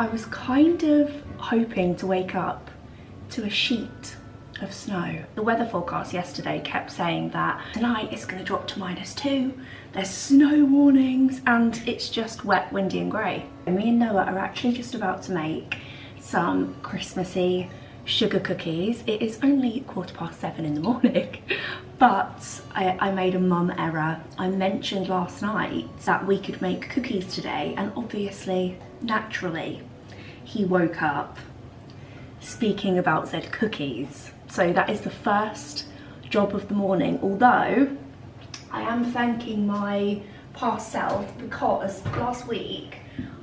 I was kind of hoping to wake up to a sheet of snow. The weather forecast yesterday kept saying that tonight it's going to drop to -2, there's snow warnings, and it's just wet, windy and grey. Me and Noah are actually just about to make some Christmassy sugar cookies. It is only 7:15 in the morning, but I made a mum error. I mentioned last night that we could make cookies today, and obviously, naturally, he woke up speaking about said cookies. So that is the first job of the morning, although I am thanking my past self because last week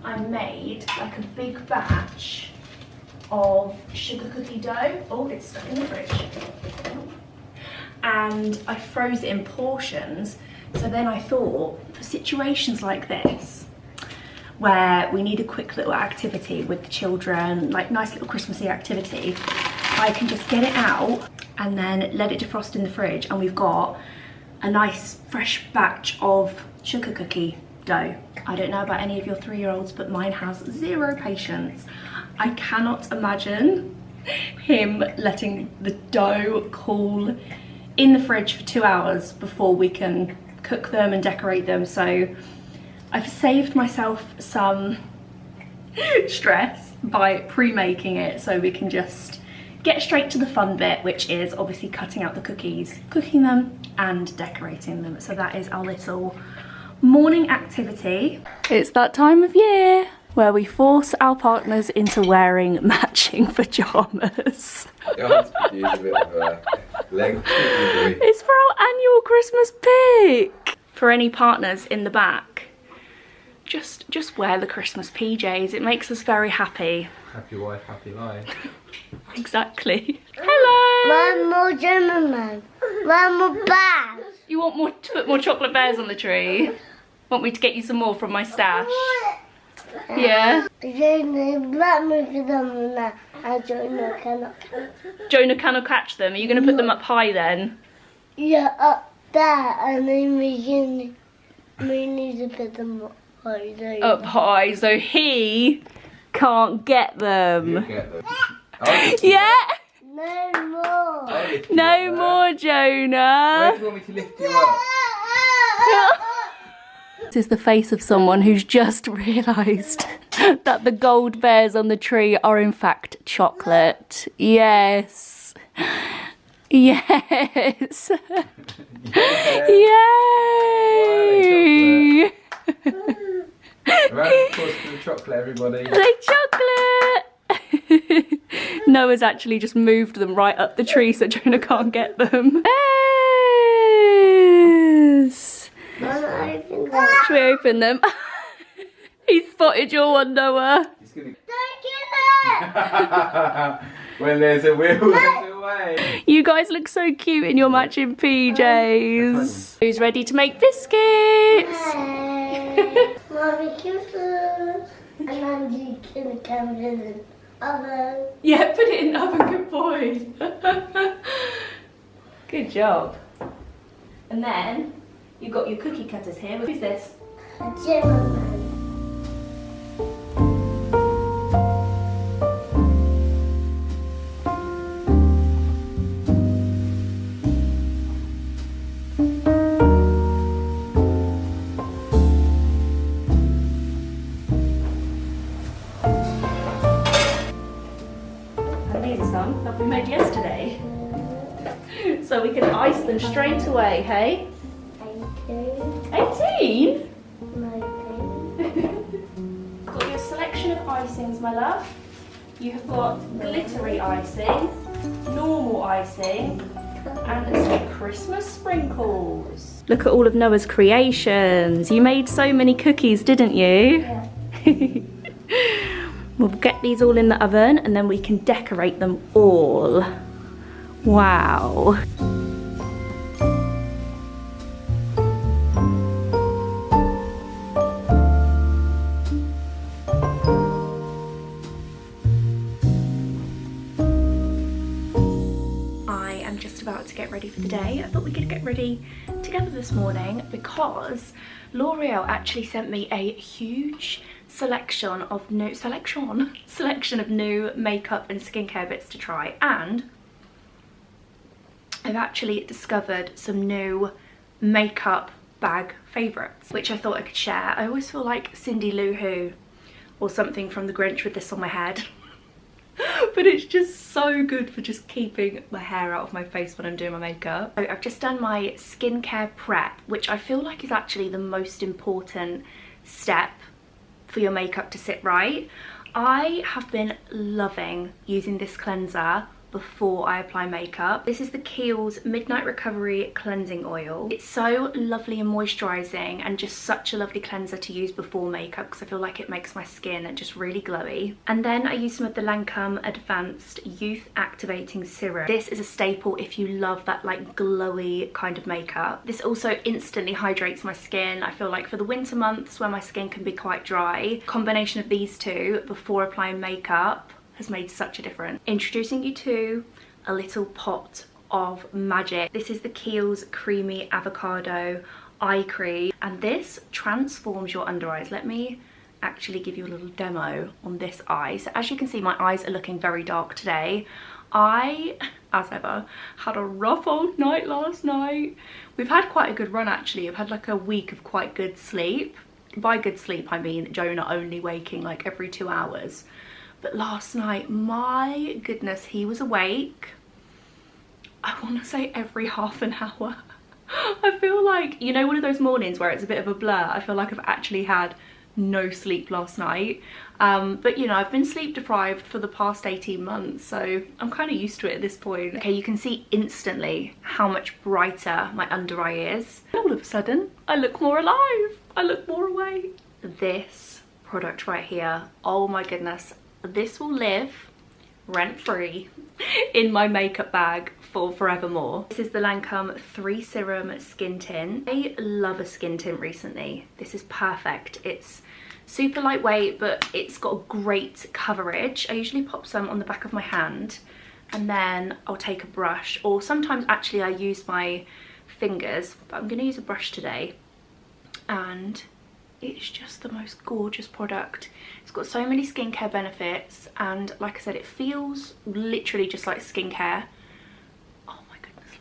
I made like a big batch of sugar cookie dough. Oh, it's stuck in the fridge. And I froze it in portions. So then I thought, for situations like this, where we need a quick little activity with the children, like nice little Christmassy activity, I can just get it out and then let it defrost in the fridge, and we've got a nice fresh batch of sugar cookie dough. I don't know about any of your 3-year-olds, but mine has zero patience. I cannot imagine him letting the dough cool in the fridge for 2 hours before we can cook them and decorate them. So I've saved myself some stress by pre-making it so we can just get straight to the fun bit, which is obviously cutting out the cookies, cooking them and decorating them. So that is our little morning activity. It's that time of year where we force our partners into wearing matching pajamas. It's for our annual Christmas pic. For any partners in the back, just wear the Christmas PJs. It makes us very happy. Happy wife, happy life. Exactly. Hello. One more gentleman. One more bear. You want to put more chocolate bears on the tree? Want me to get you some more from my stash? Yeah. Jonah cannot catch them. Are you going to put them up high then? Yeah, up there, and then we need to put them up high. There. Up high, so he can't get them. You get them. Yeah. No more. No more, Jonah. Where do you want me to lift you up? This is the face of someone who's just realised that the gold bears on the tree are in fact chocolate. Yes. Yes. Yay! Round of applause for the chocolate, everybody. They chocolate! Noah's actually just moved them right up the tree so Jonah can't get them. Yes! Should we open them? He spotted your one, Noah. Don't get it! When there's a will, there's a way. You guys look so cute in your matching PJs. Who's ready to make biscuits? Mommy, kisses. And I'm just gonna come in the oven. Yeah, put it in the oven, good boy. Good job. And then you've got your cookie cutters here. Who's this? A gentleman. That we made yesterday, so we can ice them straight away. Hey, 18. Got your selection of icings, my love. You have got glittery icing, normal icing, and some Christmas sprinkles. Look at all of Noah's creations. You made so many cookies, didn't you? Yeah. We'll get these all in the oven and then we can decorate them all. Wow. I am just about to get ready for the day. I thought we could get ready together this morning because L'Oreal actually sent me a huge selection of new makeup and skincare bits to try, and I've actually discovered some new makeup bag favourites which I thought I could share. I always feel like Cindy Lou Who or something from The Grinch with this on my head. But it's just so good for just keeping my hair out of my face when I'm doing my makeup. So I've just done my skincare prep, which I feel like is actually the most important step for your makeup to sit right. I have been loving using this cleanser before I apply makeup. This is the 𝐏𝐥𝐚𝐲𝐥𝐢𝐬 Midnight Recovery Cleansing Oil. It's so lovely and moisturising and just such a lovely cleanser to use before makeup because I feel like it makes my skin just really glowy. And then I use some of the 𝐏𝐿𝐴 Advanced Youth Activating Serum. This is a staple if you love that like glowy kind of makeup. This also instantly hydrates my skin. I feel like for the winter months where my skin can be quite dry, combination of these two before applying makeup has made such a difference. Introducing you to a little pot of magic. This is the 𝐏𝐥𝐚𝐲𝐿 Creamy Avocado Eye Cream, and this transforms your under eyes. Let me actually give you a little demo on this eye. So as you can see, my eyes are looking very dark today. I, as ever, had a rough old night last night. We've had quite a good run actually. I've had like a week of quite good sleep. By good sleep, I mean Jonah only waking like every 2 hours. But last night, my goodness, he was awake, I want to say every half an hour. I feel like, you know, one of those mornings where it's a bit of a blur. I feel like I've actually had no sleep last night. But you know, I've been sleep deprived for the past 18 months, so I'm kind of used to it at this point. Okay, you can see instantly how much brighter my under eye is. And all of a sudden, I look more alive. I look more awake. This product right here, oh my goodness. This will live rent-free in my makeup bag for forevermore. This is the Lancome 3 Serum Skin Tint. I love a skin tint recently. This is perfect. It's super lightweight, but it's got great coverage. I usually pop some on the back of my hand and then I'll take a brush, or sometimes actually I use my fingers, but I'm going to use a brush today. And it's just the most gorgeous product. It's got so many skincare benefits, and like I said, it feels literally just like skincare. Oh my goodness,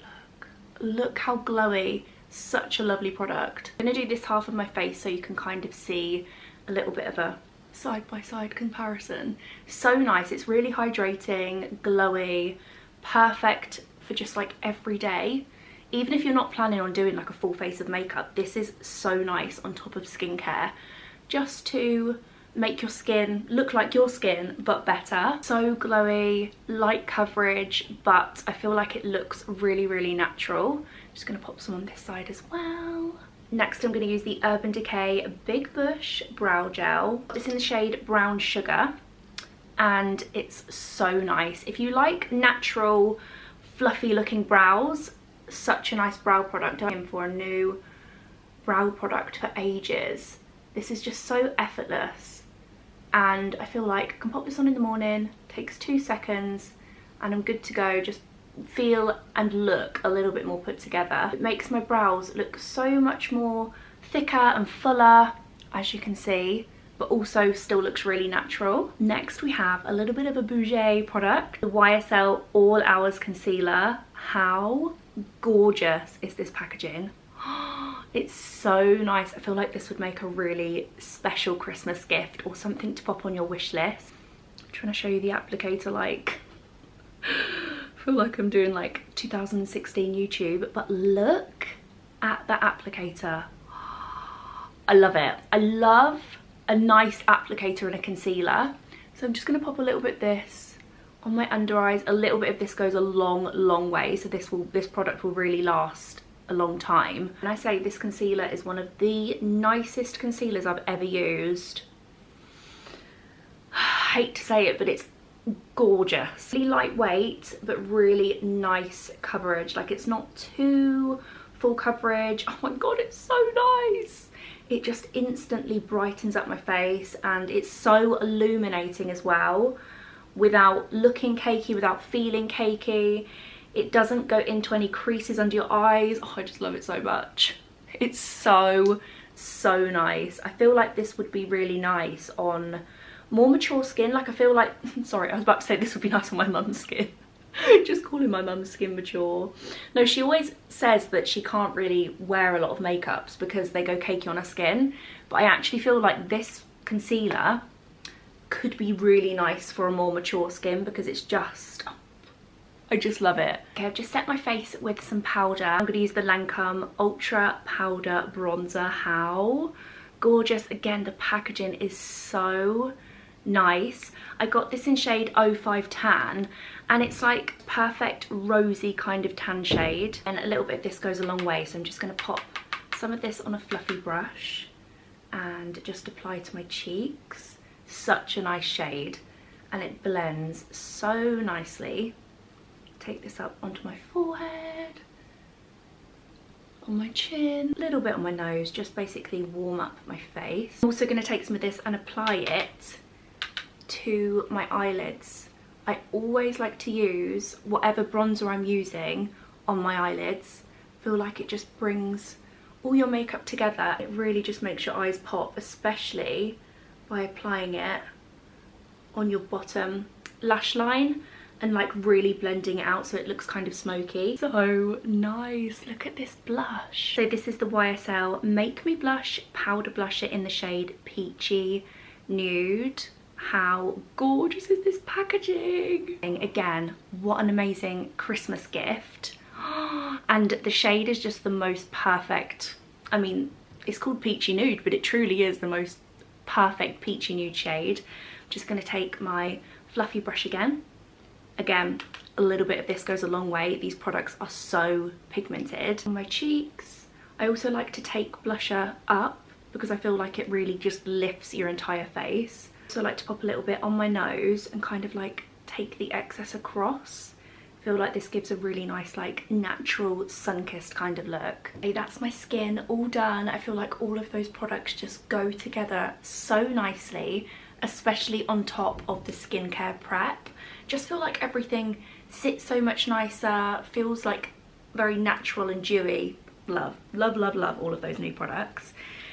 look how glowy. Such a lovely product. I'm gonna do this half of my face so you can kind of see a little bit of a side-by-side comparison. So nice. It's really hydrating, glowy, perfect for just like every day. Even if you're not planning on doing like a full face of makeup, this is so nice on top of skincare, just to make your skin look like your skin but better. So glowy, light coverage, but I feel like it looks really, really natural. Just gonna pop some on this side as well. Next, I'm gonna use the Urban Decay Big Bush Brow Gel. It's in the shade Brown Sugar, and it's so nice. If you like natural, fluffy looking brows, such a nice brow product. I'm in for a new brow product for ages. This is just so effortless, and I feel like I can pop this on in the morning, takes 2 seconds, and I'm good to go. Just feel and look a little bit more put together. It makes my brows look so much more thicker and fuller, as you can see, but also still looks really natural. Next, we have a little bit of a bougie product, the YSL All Hours Concealer. How gorgeous is this packaging? It's so nice. I feel like this would make a really special Christmas gift or something to pop on your wish list. I'm trying to show you the applicator, like I feel like I'm doing like 2016 YouTube, but look at that applicator. I love it. I love a nice applicator and a concealer. So I'm just going to pop a little bit of this on my under eyes. A little bit of this goes a long way, so this product will really last a long time. And I say this concealer is one of the nicest concealers I've ever used. I hate to say it, but it's gorgeous. Really lightweight, but really nice coverage. Like, it's not too full coverage. Oh my god, it's so nice. It just instantly brightens up my face, and it's so illuminating as well, without looking cakey, without feeling cakey. It doesn't go into any creases under your eyes. Oh, I just love it so much. It's so nice. I feel like this would be really nice on more mature skin. Like I feel like, sorry, I was about to say this would be nice on my mum's skin. Just calling my mum's skin mature. No, she always says that she can't really wear a lot of makeups because they go cakey on her skin. But I actually feel like this concealer could be really nice for a more mature skin because it's just, I just love it. Okay, I've just set my face with some powder. I'm going to use the 𝐿𝐴𝐼𝐻 Ultra Powder Bronzer. How gorgeous. Again, the packaging is so nice. I got this in shade 05 Tan, and it's like perfect rosy kind of tan shade. And a little bit of this goes a long way, so I'm just going to pop some of this on a fluffy brush and just apply to my cheeks. Such a nice shade, and it blends so nicely. Take this up onto my forehead, on my chin, a little bit on my nose, just basically warm up my face. I'm also going to take some of this and apply it to my eyelids. I always like to use whatever bronzer I'm using on my eyelids. I feel like it just brings all your makeup together. It really just makes your eyes pop, especially by applying it on your bottom lash line and like really blending it out so it looks kind of smoky. So nice. Look at this blush. So this is the YSL Make Me Blush Powder Blusher in the shade Peachy Nude. How gorgeous is this packaging? Again, what an amazing Christmas gift. And the shade is just the most perfect. I mean, it's called Peachy Nude, but it truly is the most perfect peachy nude shade. I'm just going to take my fluffy brush again. Again, a little bit of this goes a long way. These products are so pigmented. On my cheeks, I also like to take blusher up because I feel like it really just lifts your entire face. So I like to pop a little bit on my nose and kind of like take the excess across. I feel like this gives a really nice like natural sun-kissed kind of look. Okay, that's my skin all done. I feel like all of those products just go together so nicely, especially on top of the skincare prep. Just feel like everything sits so much nicer, feels like very natural and dewy. Love, love, love, love all of those new products.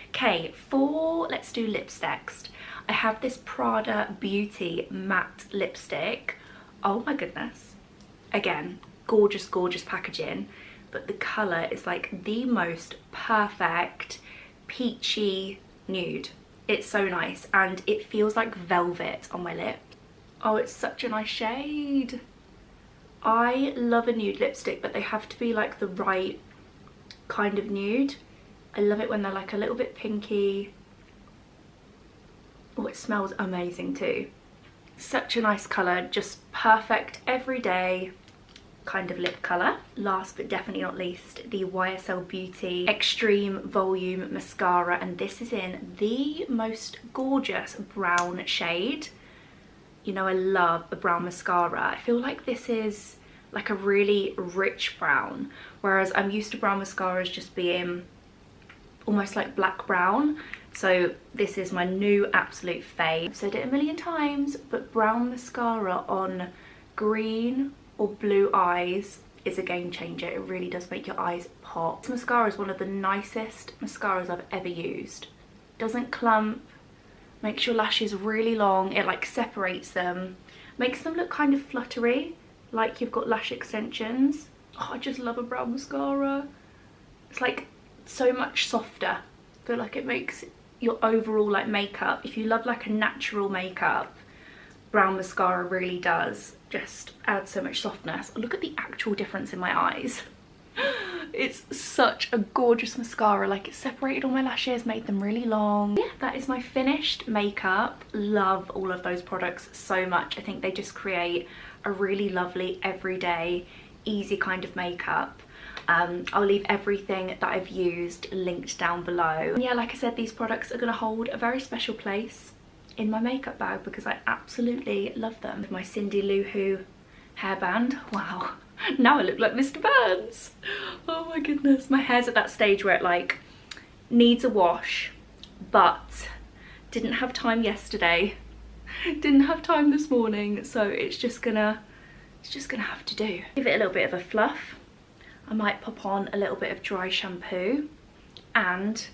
Okay, let's do lips next. I have this Prada Beauty matte lipstick. Oh my goodness. Again, gorgeous, gorgeous packaging, but the colour is like the most perfect peachy nude. It's so nice and it feels like velvet on my lip. Oh, it's such a nice shade. I love a nude lipstick, but they have to be like the right kind of nude. I love it when they're like a little bit pinky. Oh, it smells amazing too. Such a nice colour, just perfect everyday kind of lip colour. Last but definitely not least, the YSL Beauty Extreme Volume Mascara, and this is in the most gorgeous brown shade. You know, I love a brown mascara. I feel like this is like a really rich brown, whereas I'm used to brown mascaras just being almost like black brown. So this is my new absolute fave. I've said it a million times, but brown mascara on green or blue eyes is a game changer. It really does make your eyes pop. This mascara is one of the nicest mascaras I've ever used. Doesn't clump, makes your lashes really long, it like separates them, makes them look kind of fluttery, like you've got lash extensions. Oh, I just love a brown mascara. It's like so much softer. I feel like it makes your overall like makeup, if you love like a natural makeup, brown mascara really does just add so much softness. Look at the actual difference in my eyes. It's such a gorgeous mascara. Like, it separated all my lashes, made them really long. Yeah, that is my finished makeup. Love all of those products so much. I think they just create a really lovely everyday easy kind of makeup. I'll leave everything that I've used linked down below. And yeah, like I said, these products are going to hold a very special place in my makeup bag because I absolutely love them. With my Cindy Lou Who hairband. Wow, now I look like Mr. Burns. Oh my goodness, my hair's at that stage where it like needs a wash, but didn't have time yesterday, didn't have time this morning, so it's just gonna it's just gonna have to do. Give it a little bit of a fluff. I might pop on a little bit of dry shampoo and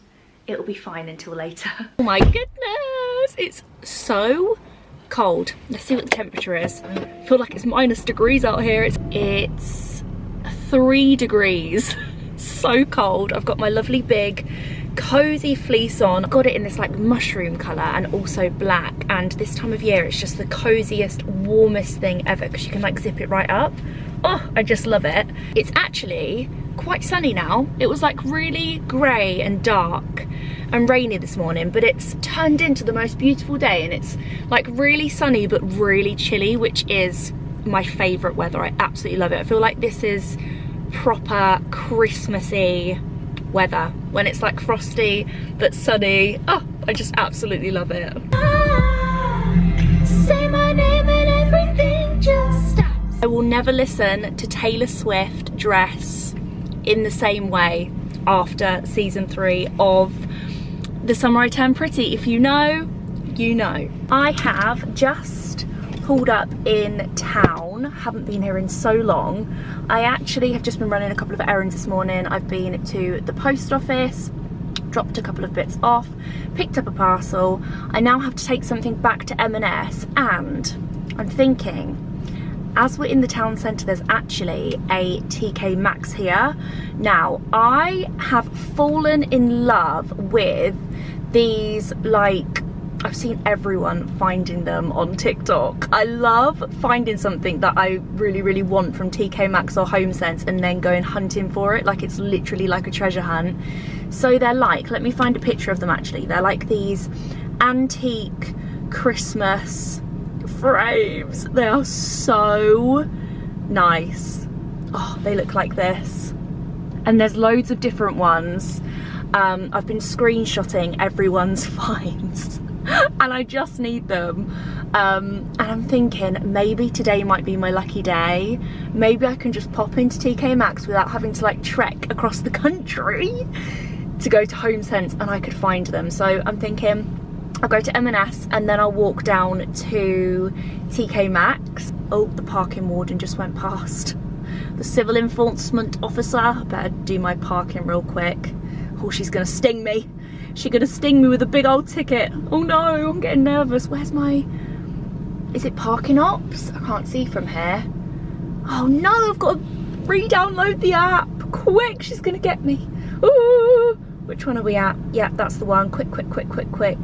it'll be fine until later. Oh my goodness, it's so cold. Let's see what the temperature is. I feel like it's -degrees out here. It's 3 degrees. So cold. I've got my lovely big cozy fleece on. Got it in this like mushroom colour and also black, and this time of year it's just the coziest, warmest thing ever because you can like zip it right up. Oh, I just love it. It's actually quite sunny now. It was like really grey and dark and rainy this morning, but it's turned into the most beautiful day, and it's like really sunny but really chilly, which is my favourite weather. I absolutely love it. I feel like this is proper Christmassy weather when it's like frosty but sunny. Oh, I just absolutely love it. Say my name and everything just stops. I will never listen to Taylor Swift Dress in the same way after season 3 of The Summer I Turned Pretty. If you know, you know. I have just pulled up in town, haven't been here in so long. I actually have just been running a couple of errands this morning. I've been to the post office, dropped a couple of bits off, picked up a parcel. I now have to take something back to M&S, and I'm thinking, as we're in the town centre, there's actually a TK Maxx here. Now, I have fallen in love with these, like, I've seen everyone finding them on TikTok. I love finding something that I really, really want from TK Maxx or HomeSense and then going hunting for it. Like, it's literally like a treasure hunt. So they're like, let me find a picture of them actually. They're like these antique Christmas frames. They are so nice. Oh, they look like this. And there's loads of different ones. I've been screenshotting everyone's finds. And I just need them, and I'm thinking maybe today might be my lucky day. Maybe I can just pop into TK Maxx without having to like trek across the country to go to HomeSense, and I could find them. So I'm thinking I'll go to M&S and then I'll walk down to TK Maxx. Oh, the parking warden just went past. The civil enforcement officer. I better do my parking real quick. Oh, she's gonna sting me. She's gonna sting me with a big old ticket. Oh no, I'm getting nervous. Where's my, is it parking ops? I can't see from here. Oh no, I've got to re-download the app. Quick, she's gonna get me. Ooh, which one are we at? Yeah, that's the one. Quick, quick, quick, quick, quick.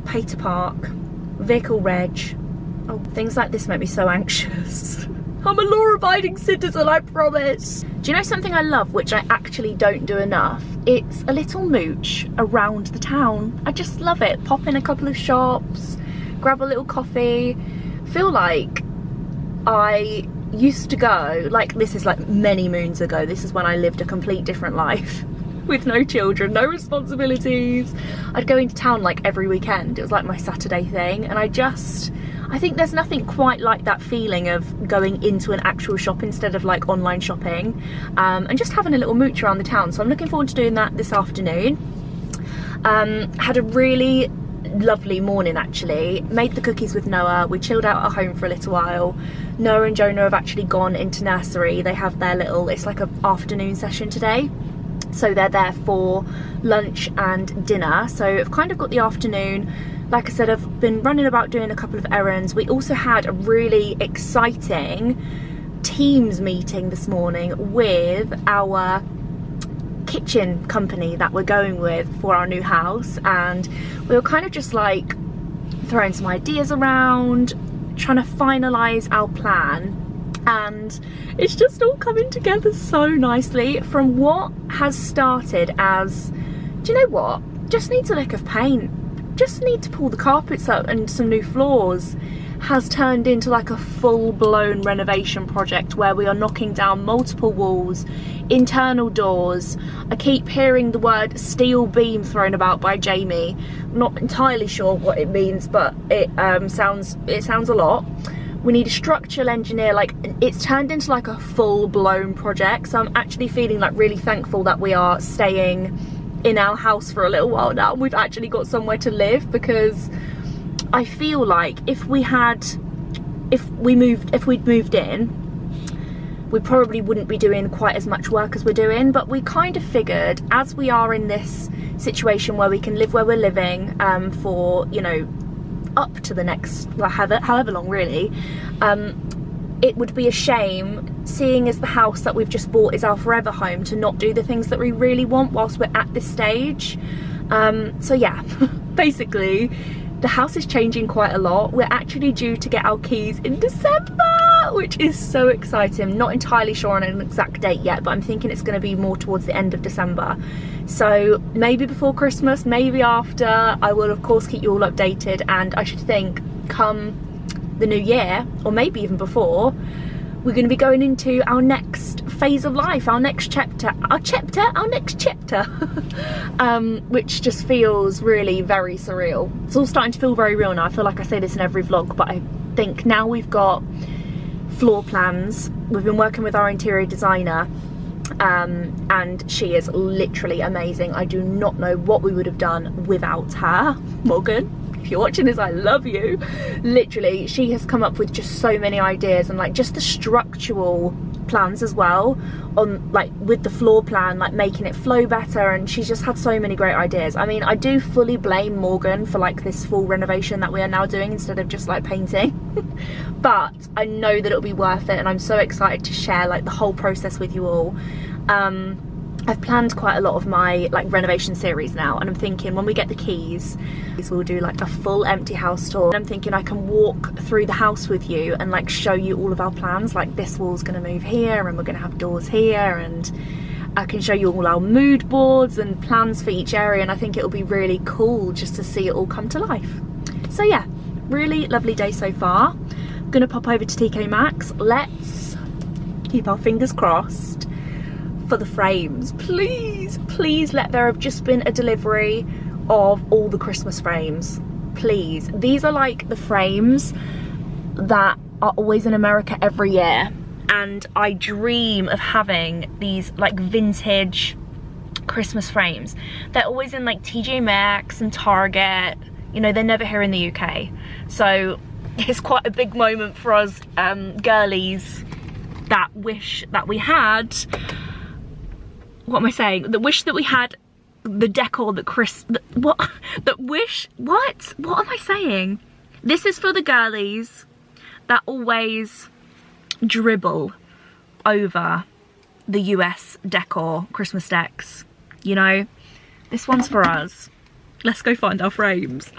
Pay to park. Vehicle reg. Oh, things like this make me so anxious. I'm a law-abiding citizen, I promise. Do you know something I love, which I actually don't do enough? It's a little mooch around the town. I just love it. Pop in a couple of shops, grab a little coffee. Feel like I used to go, like, this is like many moons ago. This is when I lived a complete different life with no children, no responsibilities. I'd go into town like every weekend. It was like my Saturday thing, and I think there's nothing quite like that feeling of going into an actual shop instead of like online shopping, and just having a little mooch around the town. So I'm looking forward to doing that this afternoon. Had a really lovely morning actually. Made the cookies with Noah. We chilled out at home for a little while. Noah and Jonah have actually gone into nursery. They have their little, it's like an afternoon session today. So they're there for lunch and dinner. So I've kind of got the afternoon. Like I said, I've been running about doing a couple of errands. We also had a really exciting Teams meeting this morning with our kitchen company that we're going with for our new house, and we were kind of just like throwing some ideas around, trying to finalise our plan, and it's just all coming together so nicely. From what has started as, do you know what, just needs a lick of paint, just need to pull the carpets up and some new floors, has turned into like a full-blown renovation project where we are knocking down multiple walls, internal doors. I keep hearing the word steel beam thrown about by Jamie. I'm not entirely sure what it means, but it sounds a lot. We need a structural engineer. Like, it's turned into like a full-blown project, so I'm actually feeling like really thankful that we are staying in our house for a little while now. We've actually got somewhere to live, because I feel like if we had if we'd moved in, we probably wouldn't be doing quite as much work as we're doing, but we kind of figured, as we are in this situation where we can live where we're living for, you know, up to the next, well, however long really, it would be a shame, seeing as the house that we've just bought is our forever home, to not do the things that we really want whilst we're at this stage. So yeah, basically the house is changing quite a lot. We're actually due to get our keys in December, which is so exciting. Not entirely sure on an exact date yet, but I'm thinking it's going to be more towards the end of December. So maybe before Christmas, maybe after. I will of course keep you all updated, and I should think come the new year, or maybe even before, we're going to be going into our next phase of life, our next chapter, which just feels really very surreal. It's all starting to feel very real now. I feel like I say this in every vlog, but I think now we've got floor plans. We've been working with our interior designer, and she is literally amazing. I do not know what we would have done without her. Morgan, if you're watching this, I love you. Literally, she has come up with just so many ideas, and like just the structural plans as well, on like with the floor plan, like making it flow better, and she's just had so many great ideas. I mean, I do fully blame Morgan for like this full renovation that we are now doing instead of just like painting, but I know that it'll be worth it, and I'm so excited to share like the whole process with you all. I've planned quite a lot of my like renovation series now, and I'm thinking when we get the keys, we'll do like a full empty house tour. And I'm thinking I can walk through the house with you and like show you all of our plans, like this wall's gonna move here and we're gonna have doors here, and I can show you all our mood boards and plans for each area, and I think it'll be really cool just to see it all come to life. So yeah, really lovely day so far. I'm gonna pop over to TK Maxx. Let's keep our fingers crossed for the frames. Please let there have just been a delivery of all the Christmas frames, please. These are like the frames that are always in America every year, and I dream of having these like vintage Christmas frames. They're always in like TJ Maxx and Target, you know, they're never here in the UK, so it's quite a big moment for us girlies that wish that we had, what am I saying? The wish that we had the decor that what am I saying? This is for the girlies that always dribble over the US decor, Christmas decks, you know? This one's for us. Let's go find our frames.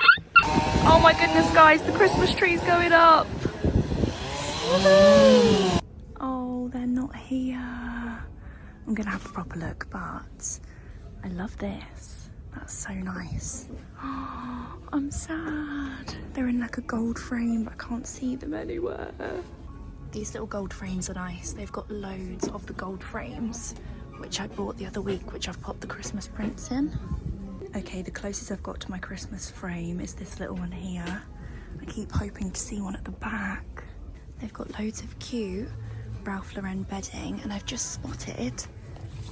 Oh my goodness, guys, the Christmas tree's going up. Oh, they're not here. I'm gonna have a proper look, but I love this. That's so nice. Oh, I'm sad. They're in like a gold frame, but I can't see them anywhere. These little gold frames are nice. They've got loads of the gold frames, which I bought the other week, which I've popped the Christmas prints in. Okay, the closest I've got to my Christmas frame is this little one here. I keep hoping to see one at the back. They've got loads of cute Ralph Lauren bedding, and I've just spotted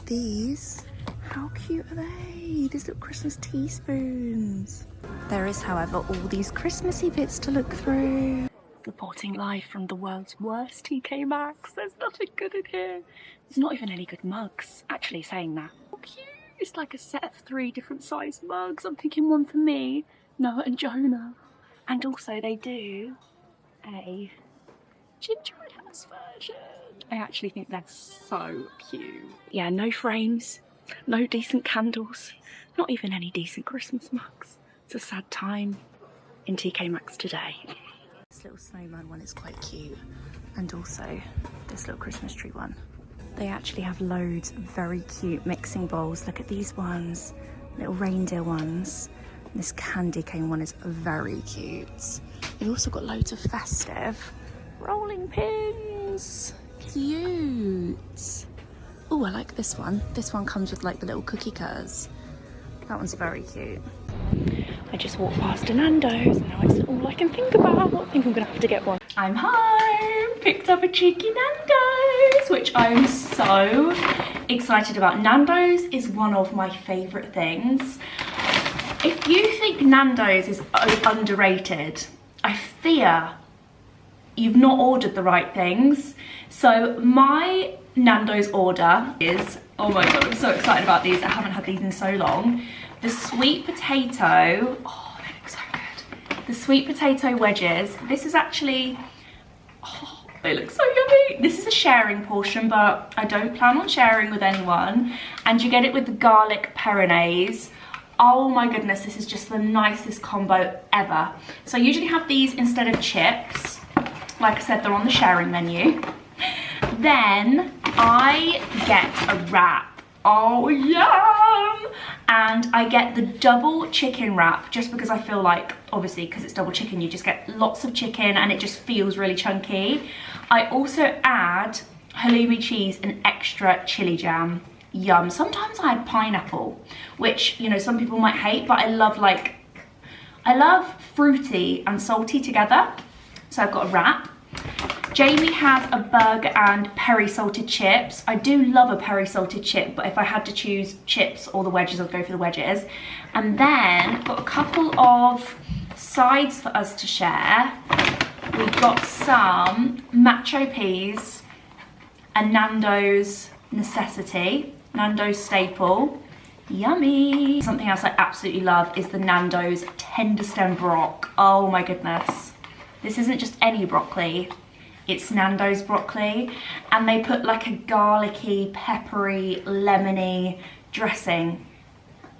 these. How cute are they? These little Christmas teaspoons. There is, however, all these Christmassy bits to look through. Reporting live from the world's worst TK Maxx. There's nothing good in here. There's not even any good mugs. Actually, saying that. How cute. It's like a set of 3 different size mugs. I'm thinking one for me, Noah and Jonah. And also they do a gingerbread house version. I actually think that's so cute. Yeah, no frames, no decent candles, not even any decent Christmas mugs. It's a sad time in TK Maxx today. This little snowman one is quite cute, and also this little Christmas tree one. They actually have loads of very cute mixing bowls. Look at these ones, little reindeer ones. This candy cane one is very cute. They've also got loads of festive rolling pins. Cute. Oh, I like this one. This one comes with like the little cookie cutters. That one's very cute. I just walked past a Nando's and now it's all I can think about. I think I'm gonna have to get one. I'm home, picked up a cheeky Nando's, which I'm so excited about. Nando's is one of my favorite things. If you think Nando's is underrated, I fear you've not ordered the right things. So my Nando's order is, oh my god, I'm so excited about these. I haven't had these in so long. The sweet potato, oh, they look so good. The sweet potato wedges. This is actually, oh, they look so yummy. This is a sharing portion, but I don't plan on sharing with anyone. And you get it with the garlic peronaise. Oh my goodness, this is just the nicest combo ever. So I usually have these instead of chips. Like I said, they're on the sharing menu. Then I get a wrap. Oh, yum! And I get the double chicken wrap just because I feel like, obviously, because it's double chicken, you just get lots of chicken and it just feels really chunky. I also add halloumi cheese and extra chili jam. Yum. Sometimes I add pineapple, which, you know, some people might hate, but I love fruity and salty together. So I've got a wrap. Jamie has a burger and peri salted chips. I do love a peri salted chip, but if I had to choose chips or the wedges, I'd go for the wedges. And then got a couple of sides for us to share. We've got some macho peas and Nando's necessity, Nando's staple. Yummy. Something else I absolutely love is the Nando's tender stem brock. Oh my goodness. This isn't just any broccoli, it's Nando's broccoli. And they put like a garlicky, peppery, lemony dressing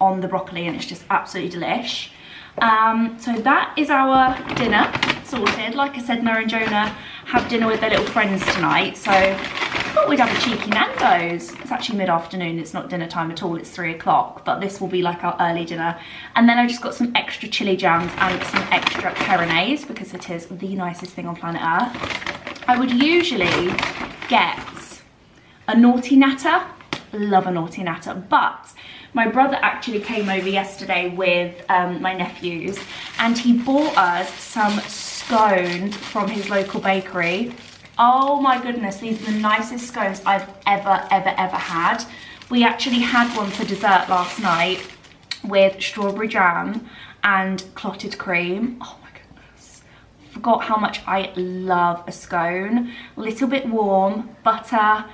on the broccoli and it's just absolutely delish. So that is our dinner sorted. Like I said, Noah and Jonah have dinner with their little friends tonight, so I thought we'd have a cheeky Nando's. It's actually mid-afternoon, it's not dinner time at all, it's 3 o'clock, but this will be like our early dinner. And then I just got some extra chili jams and some extra peronaise because it is the nicest thing on planet Earth. I would usually get a naughty natter, love a naughty natter, but my brother actually came over yesterday with my nephews and he bought us some scones from his local bakery. Oh my goodness, these are the nicest scones I've ever had. We actually had one for dessert last night with strawberry jam and clotted cream. Oh my goodness. Forgot how much I love a scone. A little bit warm, butter,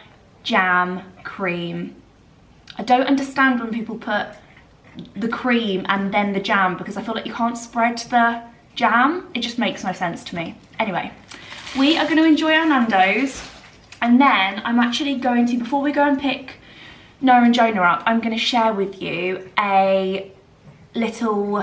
jam, cream. I don't understand when people put the cream and then the jam because I feel like you can't spread the jam. It just makes no sense to me. Anyway, we are going to enjoy our Nando's and then I'm actually going to, before we go and pick Noah and Jonah up, I'm going to share with you a little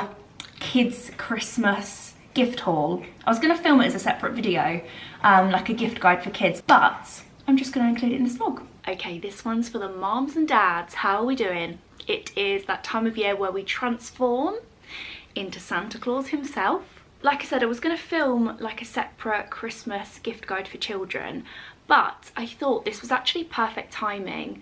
kids Christmas gift haul. I was going to film it as a separate video, like a gift guide for kids, but I'm just going to include it in this vlog. Okay, this one's for the moms and dads. How are we doing? It is that time of year where we transform into Santa Claus himself. Like I said, I was going to film like a separate Christmas gift guide for children, but I thought this was actually perfect timing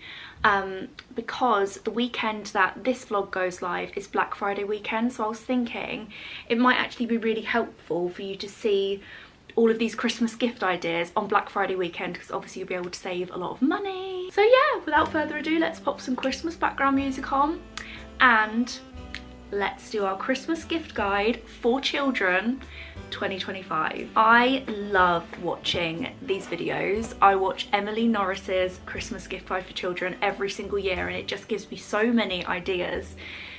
because the weekend that this vlog goes live is Black Friday weekend. So I was thinking it might actually be really helpful for you to see all of these Christmas gift ideas on Black Friday weekend because obviously you'll be able to save a lot of money. So yeah, without further ado, let's pop some Christmas background music on and let's do our Christmas gift guide for children 2025. I love watching these videos. I watch Emily Norris's Christmas gift guide for children every single year and it just gives me so many ideas.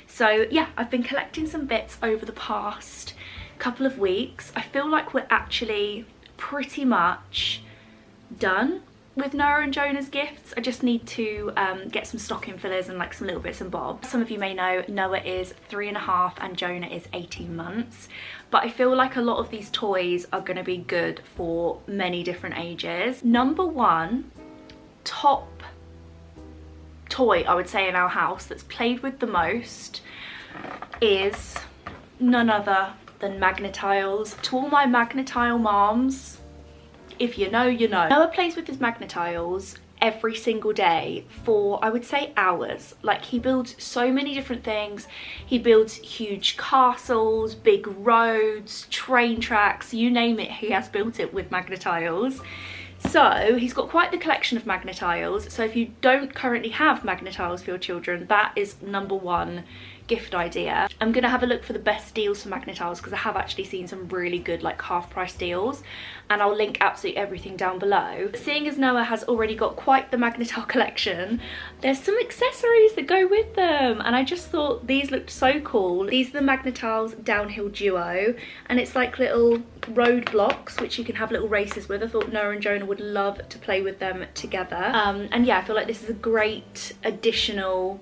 So yeah, I've been collecting some bits over the past couple of weeks. I feel like we're actually pretty much done with Noah and Jonah's gifts. I just need to get some stocking fillers and like some little bits and bobs. Some of you may know Noah is 3.5 and Jonah is 18 months, but I feel like a lot of these toys are going to be good for many different ages. Number one top toy I would say in our house that's played with the most is none other than Magna-Tiles. To all my Magna-Tile moms, if you know, you know. Noah plays with his Magna-Tiles every single day for, I would say, hours. Like, he builds so many different things. He builds huge castles, big roads, train tracks, you name it, he has built it with Magna-Tiles. So he's got quite the collection of Magna-Tiles. So if you don't currently have Magna-Tiles for your children, that is number one gift idea. I'm gonna have a look for the best deals for Magna-Tiles, because I have actually seen some really good like half price deals, and I'll link absolutely everything down below. But seeing as Noah has already got quite the Magna-Tile collection, there's some accessories that go with them, and I just thought these looked so cool. These are the Magna-Tiles Downhill Duo, and it's like little road blocks which you can have little races with. I thought Noah and Jonah would love to play with them together. And yeah, I feel like this is a great additional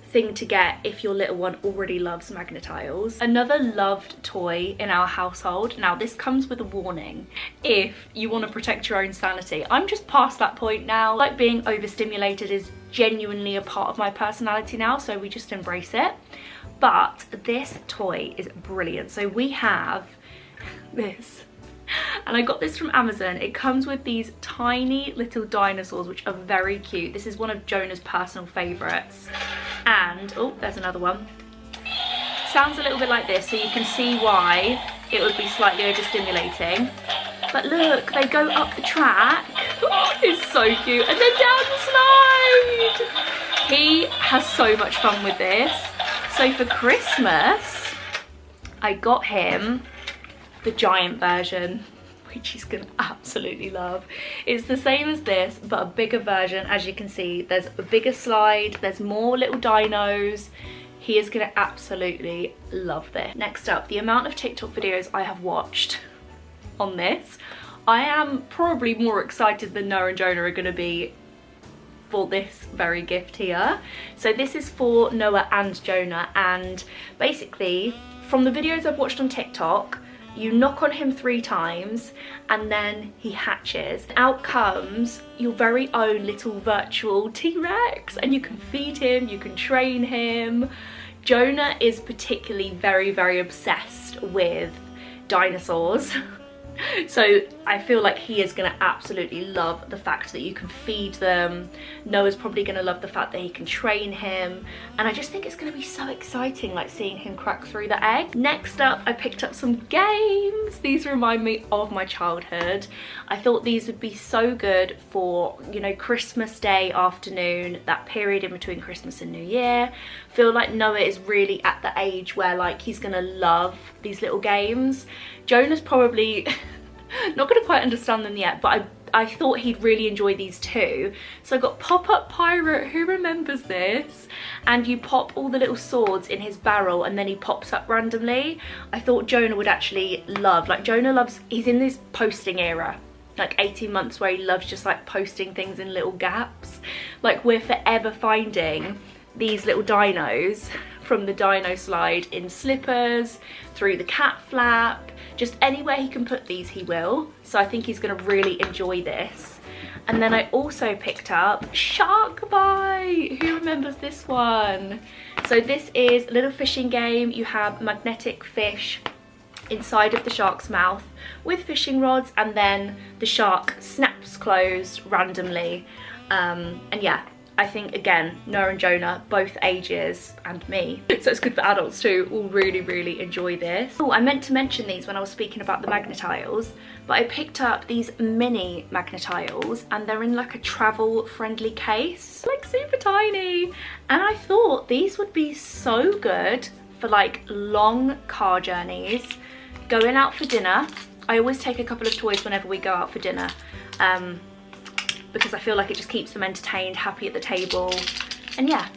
thing to get if your little one already loves Magna-Tiles. Another loved toy in our household, now this comes with a warning if you want to protect your own sanity. I'm just past that point now. Like, being overstimulated is genuinely a part of my personality now, so we just embrace it. But this toy is brilliant. So we have this, and I got this from Amazon. It comes with these tiny little dinosaurs which are very cute. This is one of Jonah's personal favourites. And oh, there's another one. Sounds a little bit like this, so you can see why it would be slightly overstimulating. But look, they go up the track. Oh, it's so cute. And then down the slide. He has so much fun with this. So for Christmas, I got him the giant version, which he's gonna absolutely love. It's the same as this, but a bigger version. As you can see, there's a bigger slide, there's more little dinos. He is gonna absolutely love this. Next up, the amount of TikTok videos I have watched on this. I am probably more excited than Noah and Jonah are gonna be for this very gift here. So this is for Noah and Jonah, and basically from the videos I've watched on TikTok, you knock on him 3 times and then he hatches. Out comes your very own little virtual T-Rex, and you can feed him, you can train him. Jonah is particularly very, very obsessed with dinosaurs. So I feel like he is going to absolutely love the fact that you can feed them. Noah's probably going to love the fact that he can train him. And I just think it's going to be so exciting, like seeing him crack through the egg. Next up, I picked up some games. These remind me of my childhood. I thought these would be so good for, you know, Christmas Day afternoon, that period in between Christmas and New Year. I feel like Noah is really at the age where like he's going to love these little games. Jonah's probably not going to quite understand them yet, but I thought he'd really enjoy these too. So I got Pop-Up Pirate. Who remembers this? And you pop all the little swords in his barrel and then he pops up randomly. I thought Jonah would actually love, like Jonah loves, he's in this posting era, like 18 months where he loves just like posting things in little gaps. Like, we're forever finding these little dinos from the dino slide in slippers, through the cat flap, just anywhere he can put these he will. So I think he's going to really enjoy this. And then I also picked up Shark Bite. Who remembers this one? So this is a little fishing game. You have magnetic fish inside of the shark's mouth with fishing rods, and then the shark snaps closed randomly. And yeah, I think, again, Noah and Jonah, both ages, and me, so it's good for adults too, will really, really enjoy this. Oh, I meant to mention these when I was speaking about the Magna-Tiles, but I picked up these mini Magna-Tiles, and they're in like a travel-friendly case, like super tiny. And I thought these would be so good for like long car journeys, going out for dinner. I always take a couple of toys whenever we go out for dinner, because I feel like it just keeps them entertained, happy at the table. And yeah,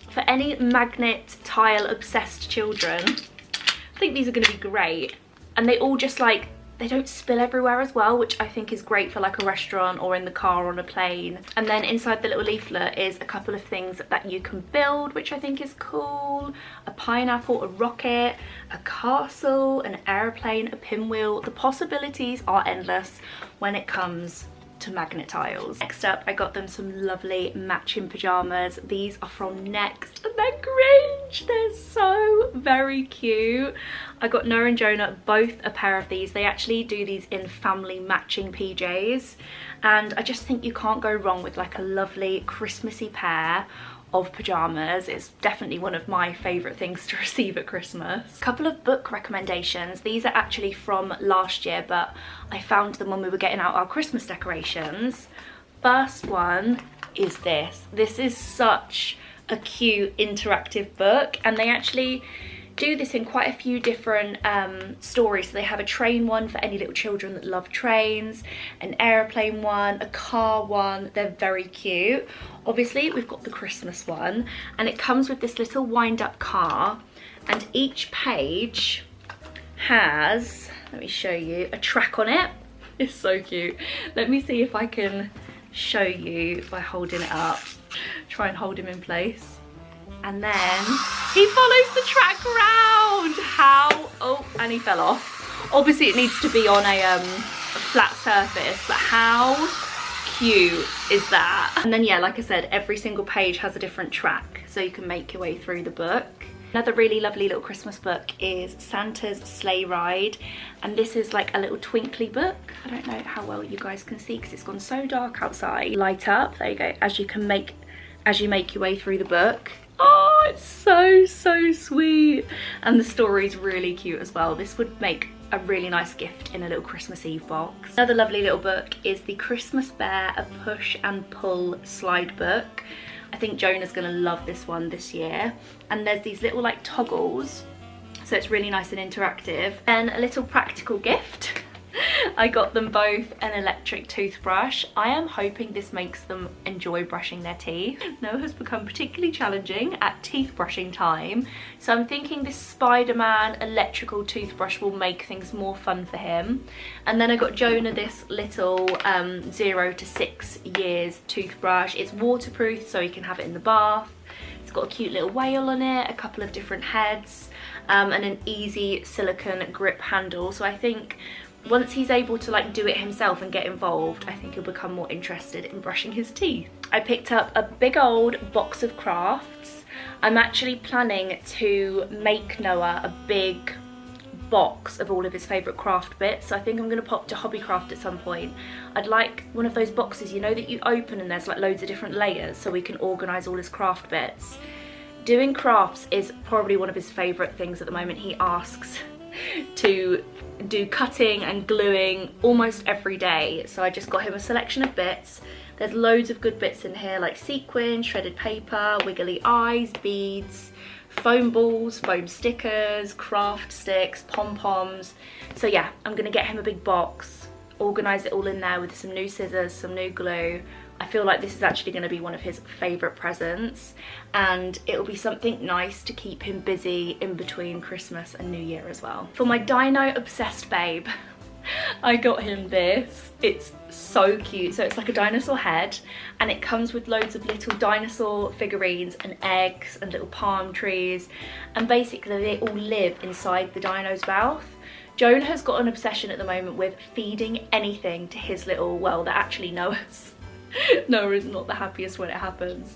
for any magnet tile obsessed children, I think these are going to be great. And they all just like, they don't spill everywhere as well, which I think is great for like a restaurant or in the car or on a plane. And then inside the little leaflet is a couple of things that you can build, which I think is cool. A pineapple, a rocket, a castle, an airplane, a pinwheel. The possibilities are endless when it comes to Magna-Tiles. Next up, I got them some lovely matching pajamas. These are from Next, and they're Grinch. They're so very cute. I got Noah and Jonah both a pair of these. They actually do these in family matching PJs, and I just think you can't go wrong with like a lovely Christmassy pair of pajamas. It's definitely one of my favourite things to receive at Christmas. A couple of book recommendations. These are actually from last year, but I found them when we were getting out our Christmas decorations. First one is this. This is such a cute interactive book, and they actually do this in quite a few different stories. So they have a train one for any little children that love trains, an aeroplane one, a car one. They're very cute. Obviously we've got the Christmas one, and it comes with this little wind-up car, and each page has, let me show you, a track on it. It's so cute. Let me see if I can show you by holding it up. Try and hold him in place. And then he follows the track round. How? Oh, and he fell off. Obviously it needs to be on a flat surface, but how cute is that? And then yeah, like I said, every single page has a different track, so you can make your way through the book. Another really lovely little Christmas book is Santa's Sleigh Ride, and this is like a little twinkly book. I don't know how well you guys can see because it's gone so dark outside. Light up, there you go, as you make your way through the book. Oh, it's so sweet, and the story's really cute as well. This would make a really nice gift in a little Christmas Eve box. Another lovely little book is the Christmas Bear, a push and pull slide book. I think Jonah's gonna love this one this year. And there's these little like toggles, so it's really nice and interactive. And a little practical gift. I got them both an electric toothbrush. I am hoping this makes them enjoy brushing their teeth. Noah has become particularly challenging at teeth brushing time, so I'm thinking this Spider-Man electrical toothbrush will make things more fun for him. And then I got Jonah this little 0 to 6 years toothbrush. It's waterproof, so he can have it in the bath. It's got a cute little whale on it, a couple of different heads, and an easy silicone grip handle. So I think once he's able to like do it himself and get involved, I think he'll become more interested in brushing his teeth. I picked up a big old box of crafts. I'm actually planning to make Noah a big box of all of his favourite craft bits, so I think I'm going to pop to Hobbycraft at some point. I'd like one of those boxes, you know, that you open and there's like loads of different layers, so we can organise all his craft bits. Doing crafts is probably one of his favourite things at the moment. He asks to do cutting and gluing almost every day, so I just got him a selection of bits. There's loads of good bits in here, like sequin, shredded paper, wiggly eyes, beads, foam balls, foam stickers, craft sticks, pom-poms. So yeah, I'm gonna get him a big box, organise it all in there with some new scissors, some new glue. I feel like this is actually going to be one of his favourite presents, and it'll be something nice to keep him busy in between Christmas and New Year as well. For my dino obsessed babe, I got him this. It's so cute. So it's like a dinosaur head, and it comes with loads of little dinosaur figurines and eggs and little palm trees, and basically they all live inside the dino's mouth. Jonah has got an obsession at the moment with feeding anything to his little, well, they're actually Noah's. Noah is not the happiest when it happens.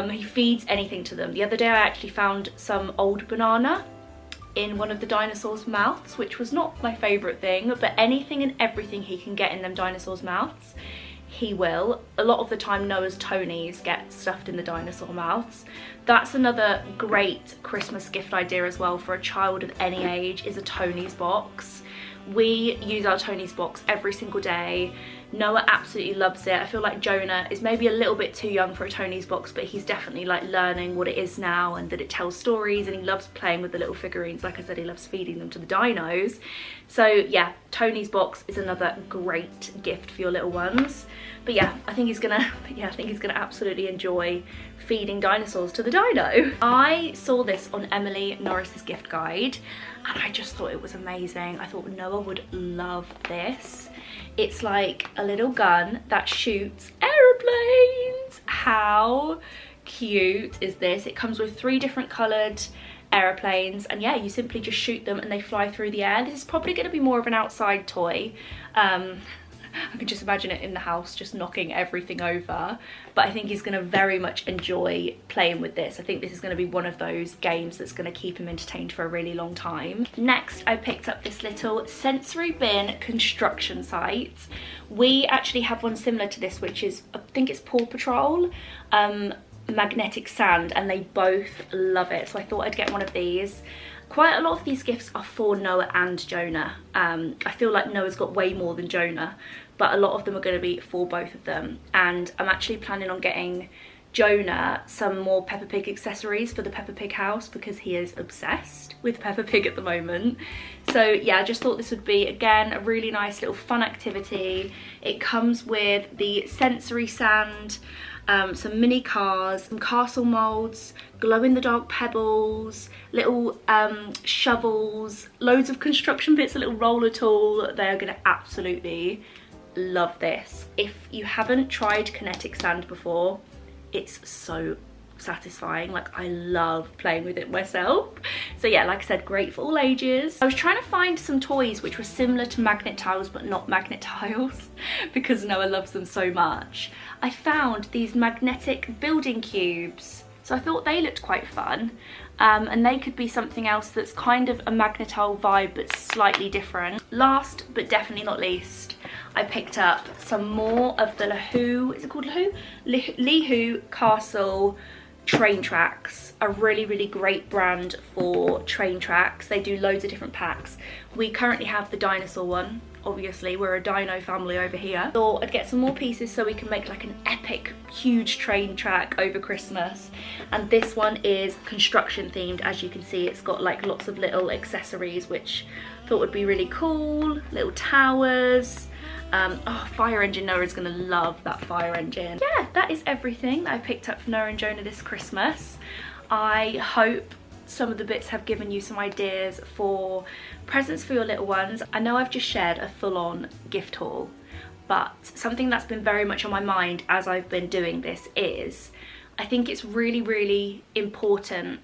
He feeds anything to them. The other day I actually found some old banana in one of the dinosaurs' mouths, which was not my favourite thing, but anything and everything he can get in them dinosaurs' mouths, he will. A lot of the time Noah's Tonys get stuffed in the dinosaur mouths. That's another great Christmas gift idea as well for a child of any age, is a Tony's box. We use our Tony's box every single day. Noah absolutely loves it. I feel like Jonah is maybe a little bit too young for a Tony's box, but he's definitely like learning what it is now and that it tells stories, and he loves playing with the little figurines. Like I said, he loves feeding them to the dinos. So yeah, Tony's box is another great gift for your little ones. But yeah, I think he's gonna absolutely enjoy feeding dinosaurs to the dino. I saw this on Emily Norris's gift guide, and I just thought it was amazing. I thought Noah would love this. It's like a little gun that shoots aeroplanes. How cute is this? It comes with 3 different coloured aeroplanes, and yeah, you simply just shoot them and they fly through the air. This is probably going to be more of an outside toy. I can just imagine it in the house just knocking everything over, but I think he's going to very much enjoy playing with this. I think this is going to be one of those games that's going to keep him entertained for a really long time. Next, I picked up this little sensory bin construction site. We actually have one similar to this, which is, I think it's Paw Patrol, magnetic sand, and they both love it, so I thought I'd get one of these. Quite a lot of these gifts are for Noah and Jonah. I feel like Noah's got way more than Jonah, but a lot of them are going to be for both of them. And I'm actually planning on getting Jonah some more Peppa Pig accessories for the Peppa Pig house because he is obsessed with Peppa Pig at the moment. So yeah, I just thought this would be, again, a really nice little fun activity. It comes with the sensory sand, some mini cars, some castle molds, glow-in-the-dark pebbles, little shovels, loads of construction bits, a little roller tool. They're gonna absolutely love this. If you haven't tried kinetic sand before, it's so satisfying. Like, I love playing with it myself. So yeah, like I said, great for all ages. I was trying to find some toys which were similar to magnet tiles but not magnet tiles because Noah loves them so much. I found these magnetic building cubes, so I thought they looked quite fun, and they could be something else that's kind of a magnetile vibe but slightly different. Last but definitely not least, I picked up some more of the is it called 𝐏𝐥𝐚𝐲𝐿 Castle train tracks. A really great brand for train tracks. They do loads of different packs. We currently have the dinosaur one, obviously we're a dino family over here. Thought I'd get some more pieces so we can make like an epic huge train track over Christmas. And this one is construction themed. As you can see, it's got like lots of little accessories which I thought would be really cool. Little towers. Oh, fire engine. Noah's gonna love that fire engine. Yeah, that is everything that I picked up for Noah and Jonah this Christmas. I hope some of the bits have given you some ideas for presents for your little ones. I know I've just shared a full-on gift haul, but something that's been very much on my mind as I've been doing this is I think it's really important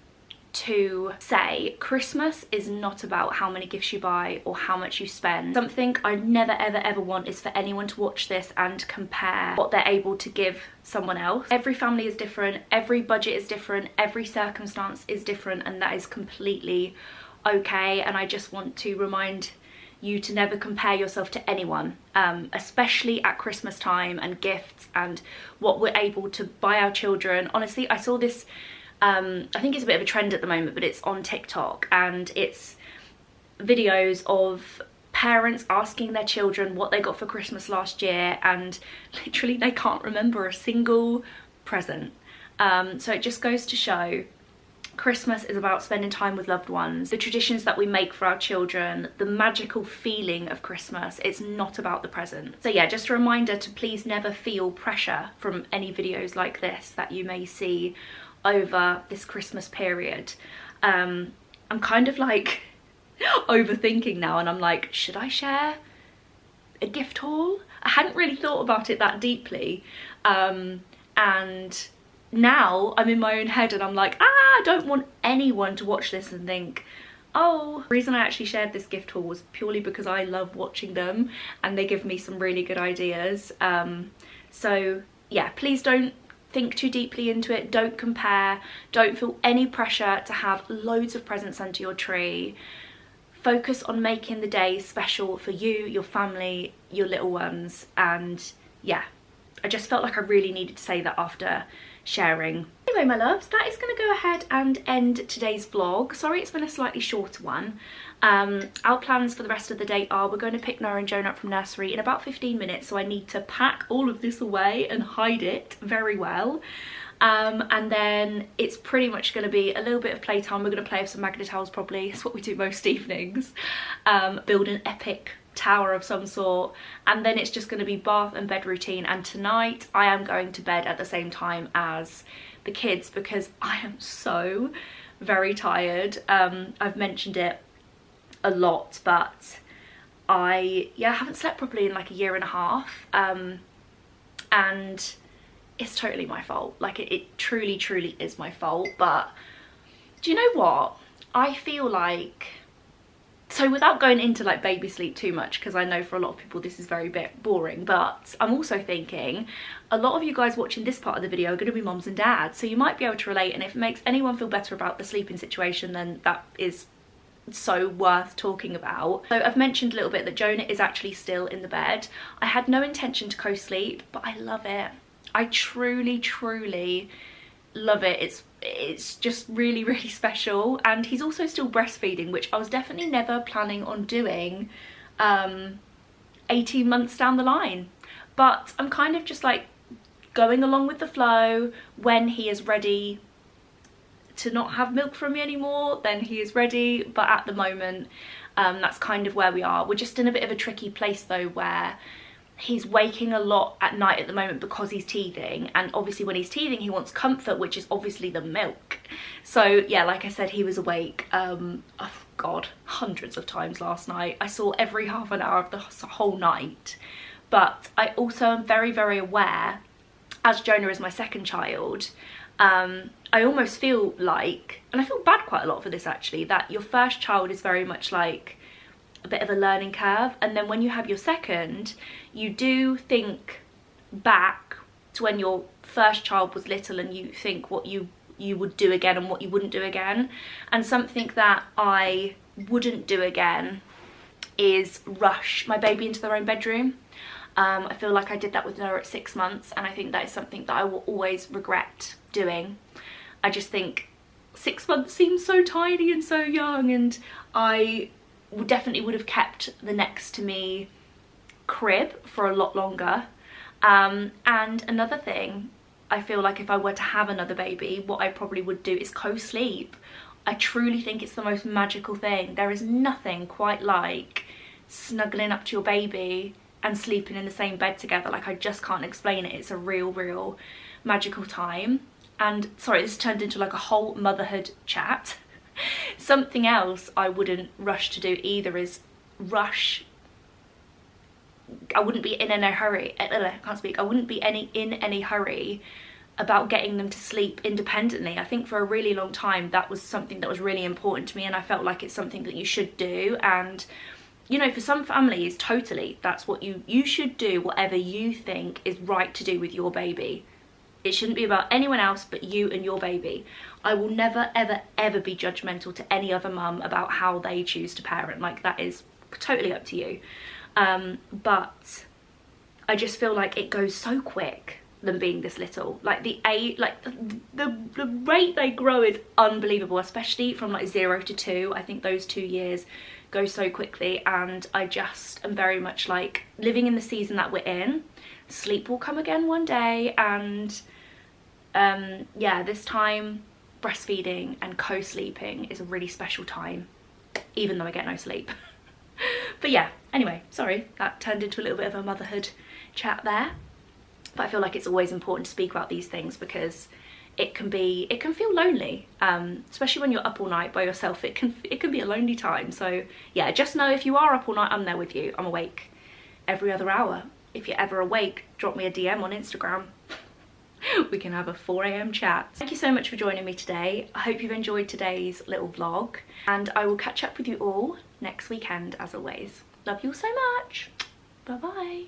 to say Christmas is not about how many gifts you buy or how much you spend. Something I never ever want is for anyone to watch this and compare what they're able to give someone else. Every family is different, every budget is different, every circumstance is different, and that is completely okay. And I just want to remind you to never compare yourself to anyone, especially at Christmas time and gifts and what we're able to buy our children. Honestly, I saw this, I think it's a bit of a trend at the moment, but it's on TikTok, and it's videos of parents asking their children what they got for Christmas last year, and literally they can't remember a single present. So it just goes to show Christmas is about spending time with loved ones, the traditions that we make for our children, the magical feeling of Christmas. It's not about the present. So yeah, just a reminder to please never feel pressure from any videos like this that you may see over this Christmas period. I'm kind of like overthinking now, and I'm like, should I share a gift haul? I hadn't really thought about it that deeply, and now I'm in my own head and I'm like, I don't want anyone to watch this and think, oh. The reason I actually shared this gift haul was purely because I love watching them and they give me some really good ideas. So yeah, please don't think too deeply into it, don't compare, don't feel any pressure to have loads of presents under your tree. Focus on making the day special for you, your family, your little ones. And yeah, I just felt like I really needed to say that after sharing. Anyway, my loves, that is going to go ahead and end today's vlog. Sorry it's been a slightly shorter one. Our plans for the rest of the day are we're going to pick Noah and Jonah up from nursery in about 15 minutes, so I need to pack all of this away and hide it very well. And then it's pretty much going to be a little bit of playtime. We're going to play with some magnet tiles probably. It's what we do most evenings. Build an epic tower of some sort, and then it's just going to be bath and bed routine. And tonight I am going to bed at the same time as the kids because I am so very tired. I've mentioned it a lot, but I haven't slept properly in like a year and a half, and it's totally my fault. Like it truly is my fault. But do you know what, I feel like, so without going into like baby sleep too much, because I know for a lot of people this is very bit boring, but I'm also thinking a lot of you guys watching this part of the video are going to be mums and dads, so you might be able to relate. And if it makes anyone feel better about the sleeping situation, then that is so worth talking about. So I've mentioned a little bit that Jonah is actually still in the bed. I had no intention to co-sleep, but I love it. I truly love it. It's just really special. And he's also still breastfeeding, which I was definitely never planning on doing 18 months down the line. But I'm kind of just like going along with the flow. When he is ready to not have milk from me anymore, then he is ready. But at the moment, that's kind of where we are. We're just in a bit of a tricky place though, where he's waking a lot at night at the moment because he's teething, and obviously when he's teething he wants comfort, which is obviously the milk. So yeah, like I said, he was awake oh god, hundreds of times last night. I saw every half an hour of the whole night. But I also am very, very aware, as Jonah is my second child, I almost feel like, and I feel bad quite a lot for this actually, that your first child is very much like a bit of a learning curve, and then when you have your second, you do think back to when your first child was little and you think what you would do again and what you wouldn't do again. And something that I wouldn't do again is rush my baby into their own bedroom. I feel like I did that with her at 6 months, and I think that is something that I will always regret doing. I just think 6 months seems so tiny and so young, and I definitely would have kept the next to me crib for a lot longer. And another thing, I feel like if I were to have another baby, what I probably would do is co-sleep. I truly think it's the most magical thing. There is nothing quite like snuggling up to your baby and sleeping in the same bed together. Like, I just can't explain it. It's a real magical time. And sorry, this turned into like a whole motherhood chat. Something else I wouldn't rush to do either is I wouldn't be in any hurry, I can't speak, I wouldn't be in any hurry about getting them to sleep independently. I think for a really long time that was something that was really important to me, and I felt like it's something that you should do. And you know, for some families, totally, that's what you should do, whatever you think is right to do with your baby. It shouldn't be about anyone else but you and your baby. I will never, ever be judgmental to any other mum about how they choose to parent. Like, that is totally up to you. But I just feel like it goes so quick, them being this little. Like the rate they grow is unbelievable, especially from like 0 to 2. I think those 2 years go so quickly, and I just am very much like living in the season that we're in. Sleep will come again one day, and yeah, this time breastfeeding and co-sleeping is a really special time, even though I get no sleep. But yeah, anyway, sorry, that turned into a little bit of a motherhood chat there. But I feel like it's always important to speak about these things because it can feel lonely, especially when you're up all night by yourself. It can be a lonely time. So yeah, just know if you are up all night, I'm there with you. I'm awake every other hour. If you're ever awake, drop me a DM on Instagram. We can have a 4 AM chat. Thank you so much for joining me today. I hope you've enjoyed today's little vlog, and I will catch up with you all next weekend as always. Love you all so much. Bye bye.